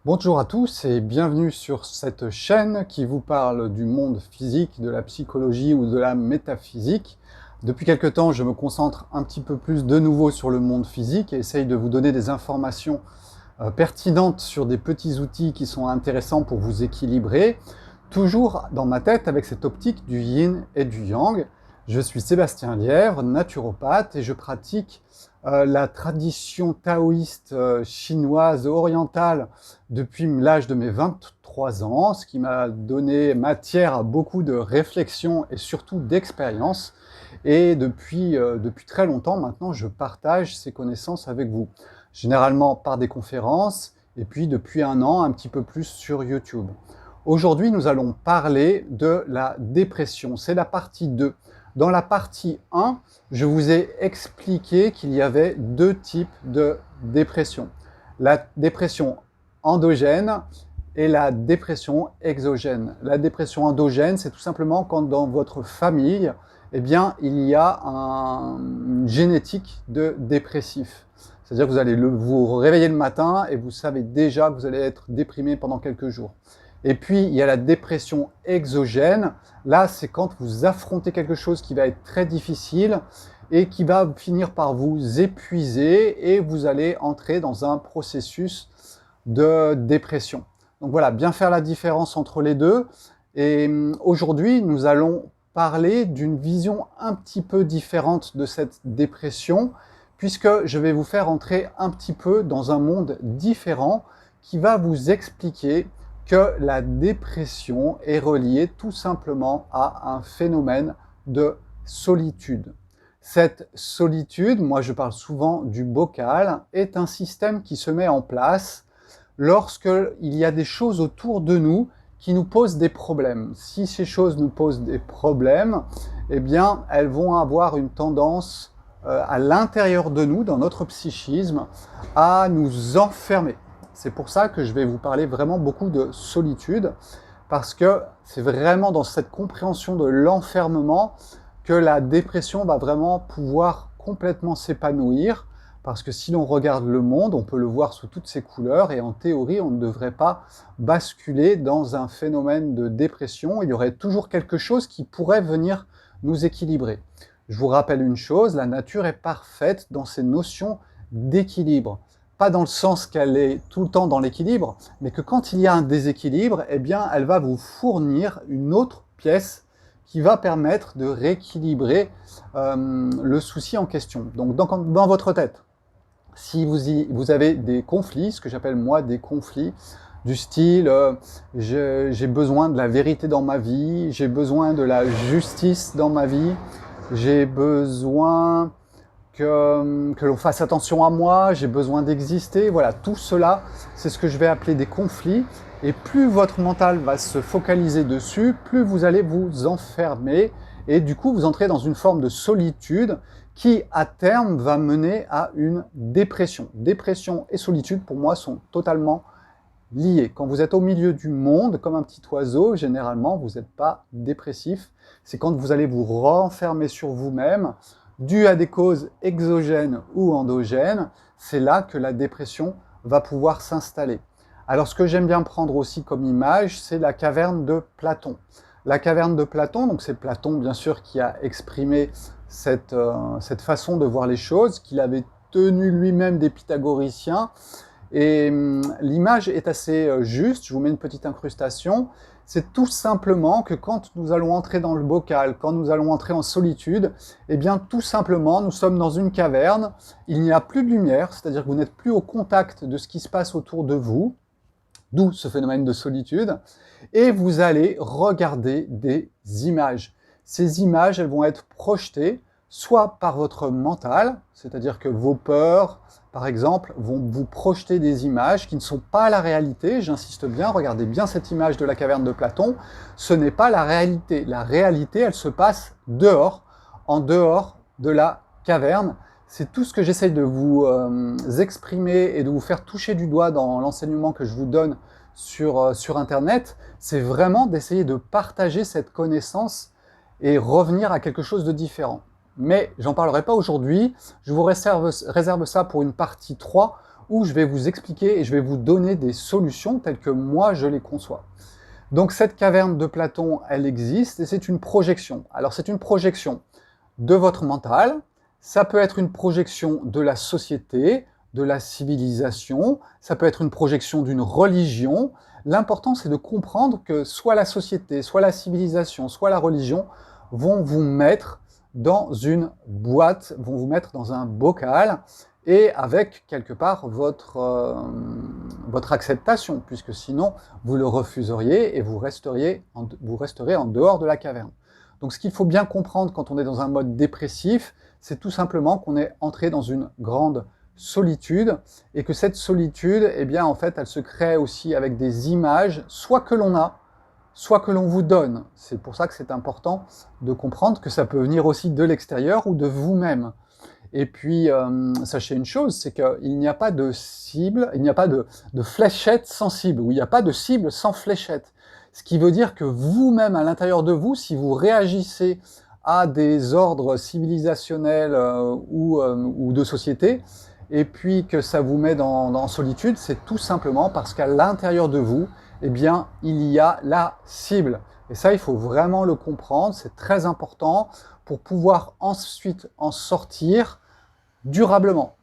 Bonjour à tous et bienvenue sur cette chaîne qui vous parle du monde physique, de la psychologie ou de la métaphysique. Depuis quelque temps, je me concentre un petit peu plus de nouveau sur le monde physique et essaye de vous donner des informations pertinentes sur des petits outils qui sont intéressants pour vous équilibrer. Toujours dans ma tête avec cette optique du yin et du yang. Je suis Sébastien Lièvre, naturopathe, et je pratique la tradition taoïste chinoise orientale depuis l'âge de mes 23 ans, ce qui m'a donné matière à beaucoup de réflexion et surtout d'expérience. Et depuis très longtemps maintenant, je partage ces connaissances avec vous, généralement par des conférences, et puis depuis un an, un petit peu plus sur YouTube. Aujourd'hui, nous allons parler de la dépression. C'est la partie 2. Dans la partie 1, je vous ai expliqué qu'il y avait deux types de dépression. La dépression endogène et la dépression exogène. La dépression endogène, c'est tout simplement quand dans votre famille, eh bien, il y a une génétique de dépressif. C'est-à-dire que vous allez vous réveiller le matin et vous savez déjà que vous allez être déprimé pendant quelques jours. Et puis, il y a la dépression exogène. Là, c'est quand vous affrontez quelque chose qui va être très difficile et qui va finir par vous épuiser et vous allez entrer dans un processus de dépression. Donc voilà, bien faire la différence entre les deux. Et aujourd'hui, nous allons parler d'une vision un petit peu différente de cette dépression, puisque je vais vous faire entrer un petit peu dans un monde différent qui va vous expliquer que la dépression est reliée tout simplement à un phénomène de solitude. Cette solitude, moi je parle souvent du bocal, est un système qui se met en place lorsqu'il y a des choses autour de nous qui nous posent des problèmes. Si ces choses nous posent des problèmes, eh bien elles vont avoir une tendance à l'intérieur de nous, dans notre psychisme, à nous enfermer. C'est pour ça que je vais vous parler vraiment beaucoup de solitude, parce que c'est vraiment dans cette compréhension de l'enfermement que la dépression va vraiment pouvoir complètement s'épanouir, parce que si l'on regarde le monde, on peut le voir sous toutes ses couleurs, et en théorie, on ne devrait pas basculer dans un phénomène de dépression. Il y aurait toujours quelque chose qui pourrait venir nous équilibrer. Je vous rappelle une chose, la nature est parfaite dans ses notions d'équilibre. Pas dans le sens qu'elle est tout le temps dans l'équilibre, mais que quand il y a un déséquilibre, eh bien, elle va vous fournir une autre pièce qui va permettre de rééquilibrer le souci en question. Donc, dans votre tête, si vous avez des conflits, ce que j'appelle moi des conflits, du style j'ai besoin de la vérité dans ma vie, j'ai besoin de la justice dans ma vie, j'ai besoin que l'on fasse attention à moi, j'ai besoin d'exister. Voilà, tout cela, c'est ce que je vais appeler des conflits. Et plus votre mental va se focaliser dessus, plus vous allez vous enfermer. Et du coup, vous entrez dans une forme de solitude qui, à terme, va mener à une dépression. Dépression et solitude, pour moi, sont totalement liés. Quand vous êtes au milieu du monde, comme un petit oiseau, généralement, vous n'êtes pas dépressif. C'est quand vous allez vous renfermer sur vous-même, dû à des causes exogènes ou endogènes, c'est là que la dépression va pouvoir s'installer. Alors ce que j'aime bien prendre aussi comme image, c'est la caverne de Platon. La caverne de Platon, donc c'est Platon bien sûr qui a exprimé cette façon de voir les choses, qu'il avait tenu lui-même des pythagoriciens. Et l'image est assez juste, je vous mets une petite incrustation. C'est tout simplement que quand nous allons entrer dans le bocal, quand nous allons entrer en solitude, eh bien tout simplement nous sommes dans une caverne, il n'y a plus de lumière, c'est-à-dire que vous n'êtes plus au contact de ce qui se passe autour de vous, d'où ce phénomène de solitude, et vous allez regarder des images. Ces images, elles vont être projetées soit par votre mental, c'est-à-dire que vos peurs, par exemple, vont vous projeter des images qui ne sont pas la réalité. J'insiste bien, regardez bien cette image de la caverne de Platon. Ce n'est pas la réalité. La réalité, elle se passe dehors, en dehors de la caverne. C'est tout ce que j'essaye de vous exprimer et de vous faire toucher du doigt dans l'enseignement que je vous donne sur Internet. C'est vraiment d'essayer de partager cette connaissance et revenir à quelque chose de différent. Mais j'en parlerai pas aujourd'hui, je vous réserve ça pour une partie 3 où je vais vous expliquer et je vais vous donner des solutions telles que moi je les conçois. Donc cette caverne de Platon, elle existe et c'est une projection. Alors c'est une projection de votre mental, ça peut être une projection de la société, de la civilisation, ça peut être une projection d'une religion. L'important, c'est de comprendre que soit la société, soit la civilisation, soit la religion vont vous mettre dans une boîte, vont vous mettre dans un bocal, et avec quelque part votre acceptation, puisque sinon vous le refuseriez et vous resterez en dehors de la caverne. Donc ce qu'il faut bien comprendre quand on est dans un mode dépressif, c'est tout simplement qu'on est entré dans une grande solitude, et que cette solitude, eh bien, en fait, elle se crée aussi avec des images, soit que l'on a, soit que l'on vous donne. C'est pour ça que c'est important de comprendre que ça peut venir aussi de l'extérieur ou de vous-même. Et puis, sachez une chose, c'est qu'il n'y a pas de cible, il n'y a pas de fléchette sans cible, ou il n'y a pas de cible sans fléchette. Ce qui veut dire que vous-même, à l'intérieur de vous, si vous réagissez à des ordres civilisationnels ou de société, et puis que ça vous met dans solitude, c'est tout simplement parce qu'à l'intérieur de vous, eh bien, il y a la cible. Et ça, il faut vraiment le comprendre, c'est très important pour pouvoir ensuite en sortir durablement.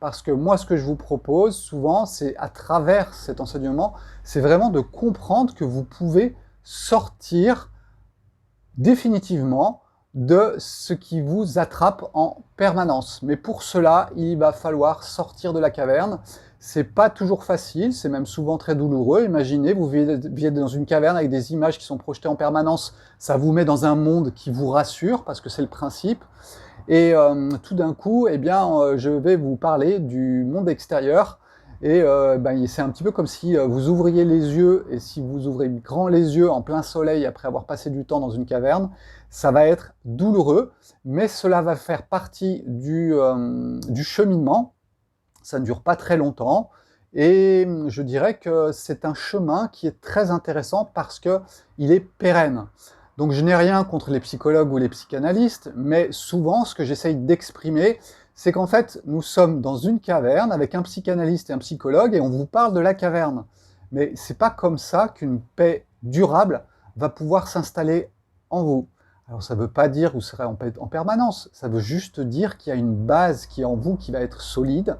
Parce que moi, ce que je vous propose souvent, c'est à travers cet enseignement, c'est vraiment de comprendre que vous pouvez sortir définitivement de ce qui vous attrape en permanence. Mais pour cela, il va falloir sortir de la caverne. C'est pas toujours facile, c'est même souvent très douloureux. Imaginez, vous vivez dans une caverne avec des images qui sont projetées en permanence. Ça vous met dans un monde qui vous rassure, parce que c'est le principe. Et tout d'un coup, eh bien, je vais vous parler du monde extérieur. Et c'est un petit peu comme si vous ouvriez les yeux, et si vous ouvrez grand les yeux en plein soleil après avoir passé du temps dans une caverne, ça va être douloureux, mais cela va faire partie du cheminement. Ça ne dure pas très longtemps, et je dirais que c'est un chemin qui est très intéressant parce qu'il est pérenne. Donc je n'ai rien contre les psychologues ou les psychanalystes, mais souvent ce que j'essaye d'exprimer, c'est qu'en fait nous sommes dans une caverne avec un psychanalyste et un psychologue et on vous parle de la caverne. Mais c'est pas comme ça qu'une paix durable va pouvoir s'installer en vous. Alors ça ne veut pas dire que vous serez en paix en permanence, ça veut juste dire qu'il y a une base qui est en vous qui va être solide,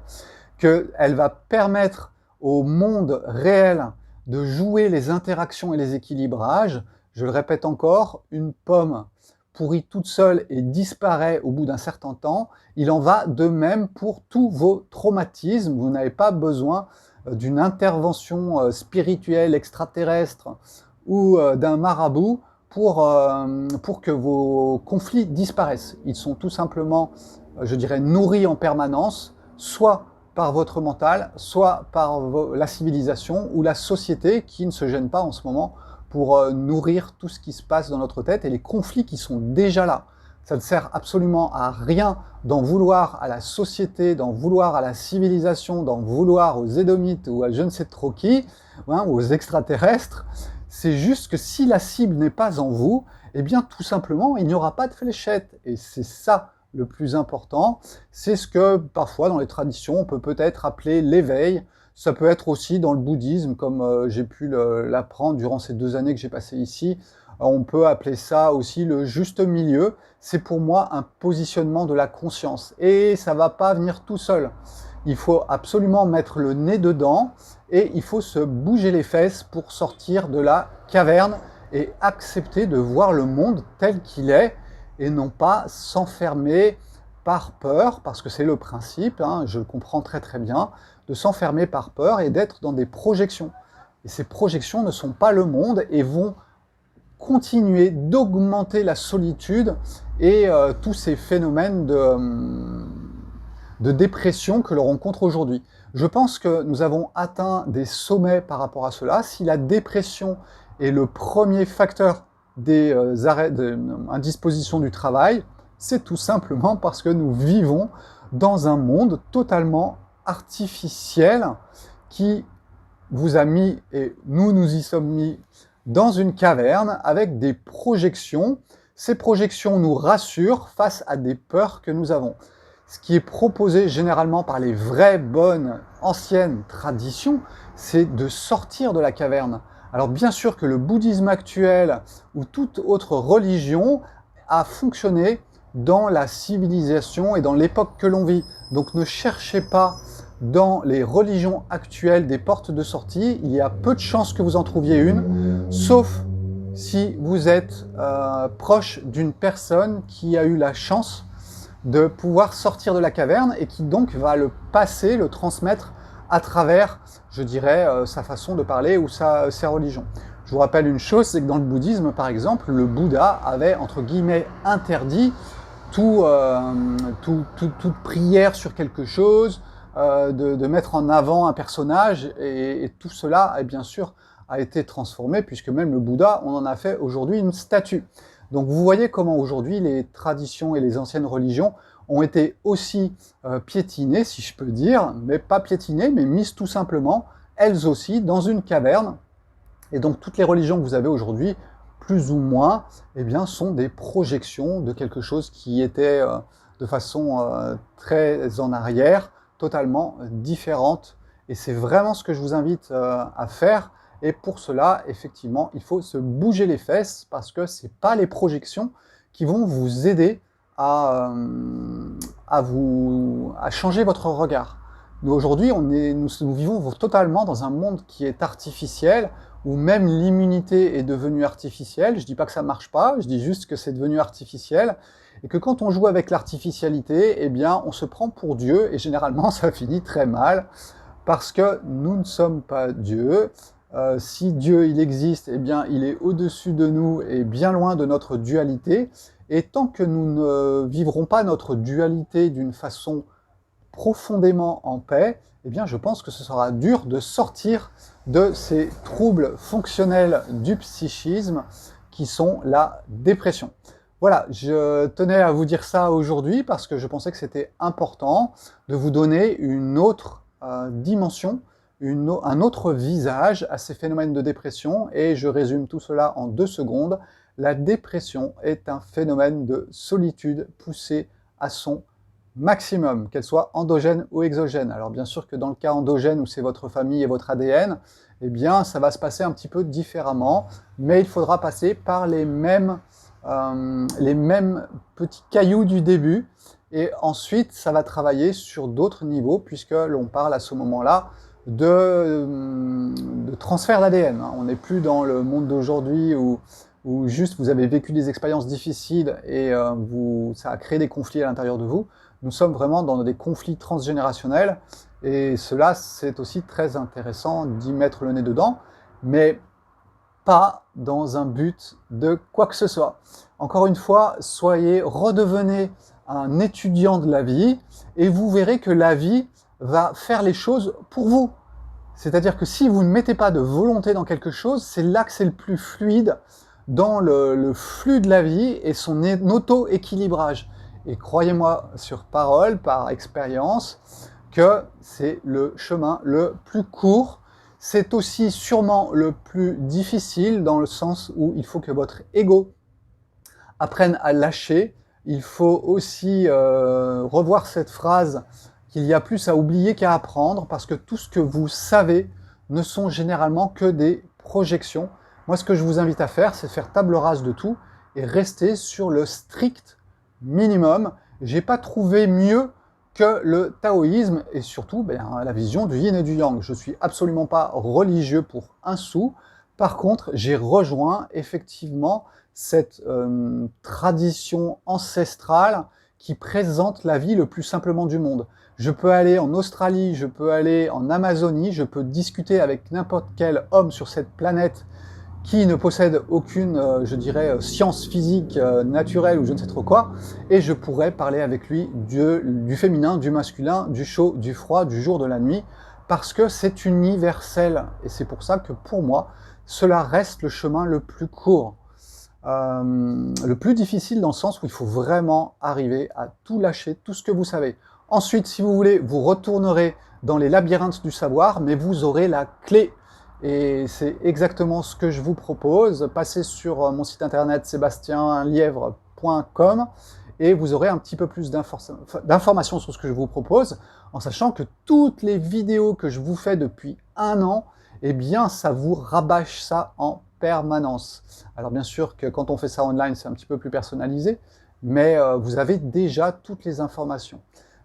qu'elle va permettre au monde réel de jouer les interactions et les équilibrages. Je le répète encore, une pomme pourrit toute seule et disparaît au bout d'un certain temps. Il en va de même pour tous vos traumatismes. Vous n'avez pas besoin d'une intervention spirituelle extraterrestre ou d'un marabout pour que vos conflits disparaissent. Ils sont tout simplement, je dirais, nourris en permanence, soit par votre mental, soit par la civilisation ou la société qui ne se gêne pas en ce moment pour nourrir tout ce qui se passe dans notre tête et les conflits qui sont déjà là. Ça ne sert absolument à rien d'en vouloir à la société, d'en vouloir à la civilisation, d'en vouloir aux Édomites ou à je ne sais trop qui, hein, ou aux extraterrestres. C'est juste que si la cible n'est pas en vous, eh bien tout simplement, il n'y aura pas de fléchette. Et c'est ça le plus important. C'est ce que parfois dans les traditions, on peut peut-être appeler l'éveil. Ça peut être aussi dans le bouddhisme, comme j'ai pu l'apprendre durant ces 2 années que j'ai passées ici. On peut appeler ça aussi le juste milieu. C'est pour moi un positionnement de la conscience. Et ça ne va pas venir tout seul. Il faut absolument mettre le nez dedans et il faut se bouger les fesses pour sortir de la caverne et accepter de voir le monde tel qu'il est et non pas s'enfermer par peur, parce que c'est le principe, hein, je le comprends très très bien, de s'enfermer par peur et d'être dans des projections. Et ces projections ne sont pas le monde et vont continuer d'augmenter la solitude et tous ces phénomènes de dépression que l'on rencontre aujourd'hui. Je pense que nous avons atteint des sommets par rapport à cela. Si la dépression est le premier facteur des arrêts d'indisposition du travail, c'est tout simplement parce que nous vivons dans un monde totalement artificiel qui vous a mis, et nous y sommes mis, dans une caverne avec des projections. Ces projections nous rassurent face à des peurs que nous avons. ce qui est proposé généralement par les vraies bonnes anciennes traditions, c'est de sortir de la caverne. Alors bien sûr que le bouddhisme actuel ou toute autre religion a fonctionné dans la civilisation et dans l'époque que l'on vit. Donc ne cherchez pas dans les religions actuelles des portes de sortie, il y a peu de chances que vous en trouviez une, sauf si vous êtes proche d'une personne qui a eu la chance de pouvoir sortir de la caverne et qui donc va le passer, le transmettre à travers, je dirais, sa façon de parler ou sa religion. Je vous rappelle une chose, c'est que dans le bouddhisme, par exemple, le Bouddha avait, entre guillemets, interdit toute prière sur quelque chose, de mettre en avant un personnage, et tout cela, bien sûr, a été transformé, puisque même le Bouddha, on en a fait aujourd'hui une statue. Donc vous voyez comment aujourd'hui les traditions et les anciennes religions ont été aussi piétinées, si je peux dire, mais pas piétinées, mais mises tout simplement, elles aussi, dans une caverne. Et donc toutes les religions que vous avez aujourd'hui, plus ou moins, eh bien, sont des projections de quelque chose qui était de façon très en arrière, totalement différente. Et c'est vraiment ce que je vous invite à faire. Et pour cela, effectivement, il faut se bouger les fesses parce que ce n'est pas les projections qui vont vous aider à changer votre regard. Nous, aujourd'hui, nous vivons totalement dans un monde qui est artificiel, où même l'immunité est devenue artificielle. Je ne dis pas que ça ne marche pas, je dis juste que c'est devenu artificiel. Et que quand on joue avec l'artificialité, eh bien, on se prend pour Dieu, et généralement, ça finit très mal, parce que nous ne sommes pas Dieu. Si Dieu il existe, eh bien, il est au-dessus de nous et bien loin de notre dualité. Et tant que nous ne vivrons pas notre dualité d'une façon profondément en paix, eh bien, je pense que ce sera dur de sortir de ces troubles fonctionnels du psychisme qui sont la dépression. Voilà, je tenais à vous dire ça aujourd'hui parce que je pensais que c'était important de vous donner une autre dimension, un autre visage à ces phénomènes de dépression, et je résume tout cela en 2 secondes. La dépression est un phénomène de solitude poussé à son maximum, qu'elle soit endogène ou exogène. Alors bien sûr que dans le cas endogène où c'est votre famille et votre ADN, eh bien ça va se passer un petit peu différemment, mais il faudra passer par les mêmes petits cailloux du début, et ensuite ça va travailler sur d'autres niveaux, puisque l'on parle à ce moment-là de transfert d'ADN. On n'est plus dans le monde d'aujourd'hui où juste vous avez vécu des expériences difficiles et ça a créé des conflits à l'intérieur de vous. Nous sommes vraiment dans des conflits transgénérationnels, et cela, c'est aussi très intéressant d'y mettre le nez dedans, mais pas dans un but de quoi que ce soit. Encore une fois, redevenez un étudiant de la vie, et vous verrez que la vie va faire les choses pour vous. C'est-à-dire que si vous ne mettez pas de volonté dans quelque chose, c'est là que c'est le plus fluide dans le flux de la vie et son auto-équilibrage. Et croyez-moi sur parole, par expérience, que c'est le chemin le plus court. C'est aussi sûrement le plus difficile, dans le sens où il faut que votre ego apprenne à lâcher. Il faut aussi revoir cette phrase qu'il y a plus à oublier qu'à apprendre, parce que tout ce que vous savez ne sont généralement que des projections. Moi, ce que je vous invite à faire, c'est faire table rase de tout et rester sur le strict minimum. J'ai pas trouvé mieux que le taoïsme et surtout la vision du yin et du yang. Je suis absolument pas religieux pour un sou. Par contre, j'ai rejoint effectivement cette tradition ancestrale qui présente la vie le plus simplement du monde. Je peux aller en Australie, je peux aller en Amazonie, je peux discuter avec n'importe quel homme sur cette planète qui ne possède aucune, je dirais, science physique naturelle ou je ne sais trop quoi, et je pourrais parler avec lui du féminin, du masculin, du chaud, du froid, du jour, de la nuit, parce que c'est universel. Et c'est pour ça que pour moi, cela reste le chemin le plus court. Le plus difficile dans le sens où il faut vraiment arriver à tout lâcher, tout ce que vous savez. Ensuite, si vous voulez, vous retournerez dans les labyrinthes du savoir, mais vous aurez la clé. Et c'est exactement ce que je vous propose. Passez sur mon site internet sébastienlièvre.com et vous aurez un petit peu plus d'informations sur ce que je vous propose, en sachant que toutes les vidéos que je vous fais depuis 1 an, eh bien, ça vous rabâche ça en permanence. Alors bien sûr que quand on fait ça online, c'est un petit peu plus personnalisé, mais vous avez déjà toutes les informations.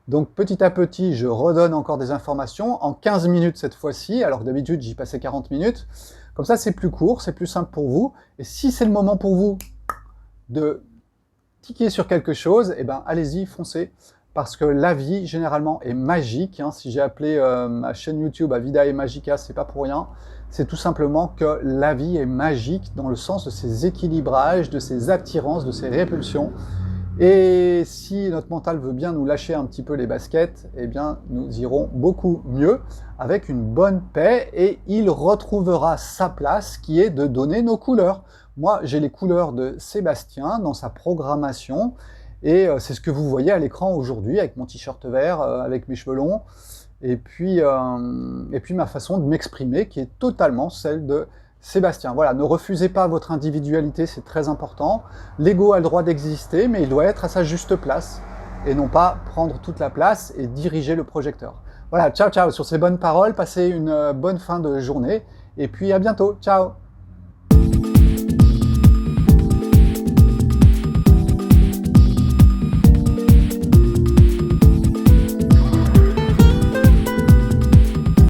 Donc petit à petit, je redonne encore des informations, en 15 minutes cette fois-ci, alors que d'habitude j'y passais 40 minutes. Comme ça, c'est plus court, c'est plus simple pour vous. Et si c'est le moment pour vous de cliquer sur quelque chose, eh ben, allez-y, foncez. Parce que la vie, généralement, est magique. Hein. Si j'ai appelé ma chaîne YouTube à Vidae Magica, c'est pas pour rien. C'est tout simplement que la vie est magique dans le sens de ses équilibrages, de ses attirances, de ses répulsions. Et si notre mental veut bien nous lâcher un petit peu les baskets, eh bien, nous irons beaucoup mieux avec une bonne paix et il retrouvera sa place qui est de donner nos couleurs. Moi, j'ai les couleurs de Sébastien dans sa programmation et c'est ce que vous voyez à l'écran aujourd'hui avec mon t-shirt vert, avec mes cheveux longs et puis ma façon de m'exprimer qui est totalement celle de Sébastien. Voilà, ne refusez pas votre individualité, c'est très important. L'ego a le droit d'exister, mais il doit être à sa juste place et non pas prendre toute la place et diriger le projecteur. Voilà, ciao ciao, sur ces bonnes paroles, passez une bonne fin de journée et puis à bientôt, ciao.